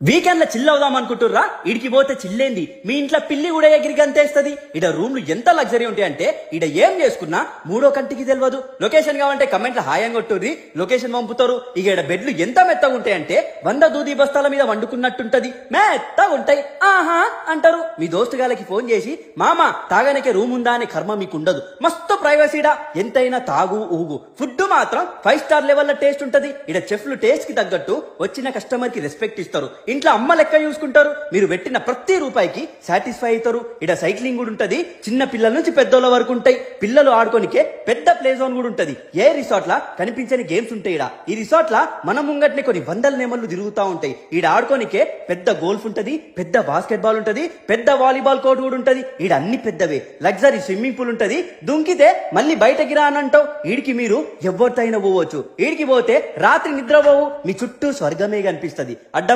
Weekend లో chill అవుదాం అనుకుంటుర్రా? ఇడికి పోతే చిల్లేంది, మీ ఇంట్లో పిల్లి కూడా ఎగిరి గంతేస్తది. ఇడ రూమ్లు ఎంత లగ్జరీ ఉంటాయంటే ఇడ ఏం చేసుకున్నా మూడో కంటికి తెలియదు. లొకేషన్ కావాలంటే కమెంట్ లో హాయం కొట్టుర్రి, లొకేషన్ పంపుతారు. ఇక ఇడ బెడ్లు ఎంత మెత్తగా ఉంటాయంటే 100 దూది బస్తాల మీద వండుకున్నట్టుంటది, మెత్తగా ఉంటాయి. ఆహా అంటారు. మీ దోస్తు గాలకి ఫోన్ చేసి మామ తాగనికే రూమ్ ఉందా అనే కర్మ మీకు ఉండదు. మస్తు ప్రైవసీడా, ఎంతైనా తాగు ఊగు. ఫుడ్ మాత్రం 5 స్టార్ లెవెల్ టేస్ట్ ఉంటది. ఇడ చెఫ్లు టేస్ట్ కి తగ్గట్టు వచ్చిన కస్టమర్ కి రెస్పెక్ట్ ఇస్తారు. ఇంట్లో అమ్మ లెక్క చూసుకుంటారు. మీరు పెట్టిన ప్రతి రూపాయికి సాటిస్ఫై అవుతారు. ఇడ సైక్లింగ్ కూడా ఉంటది, చిన్న పిల్లల నుంచి పెద్దోళ్ళ వరకు ఉంటాయి. పిల్లలు ఆడుకోనికే పెద్ద ప్లే జోన్ కూడా ఉంటది. ఏ రిసార్ట్ లా కనిపించని గేమ్స్ ఉంటాయి. ఈ రిసార్ట్ లా మన ముంగట్నే కొన్ని వందల నెమళ్ళు తిరుగుతూ ఉంటాయి. ఈడ ఆడుకోనికే పెద్ద గోల్ఫ్ ఉంటది, పెద్ద బాస్కెట్ బాల్ ఉంటది, పెద్ద వాలీబాల్ కోర్ట్ కూడా ఉంటది. ఈడ అన్ని పెద్దవే. లగ్జరీ స్విమ్మింగ్ పూల్ ఉంటది. దుంకితే మళ్ళీ బయటకి రా అని అంటావు. ఈడికి మీరు ఎవరితో అయినా పోవచ్చు. ఈడికి పోతే రాత్రి నిద్రపోవు, మీ చుట్టూ స్వర్గమే కనిపిస్తది. అడ్డమైన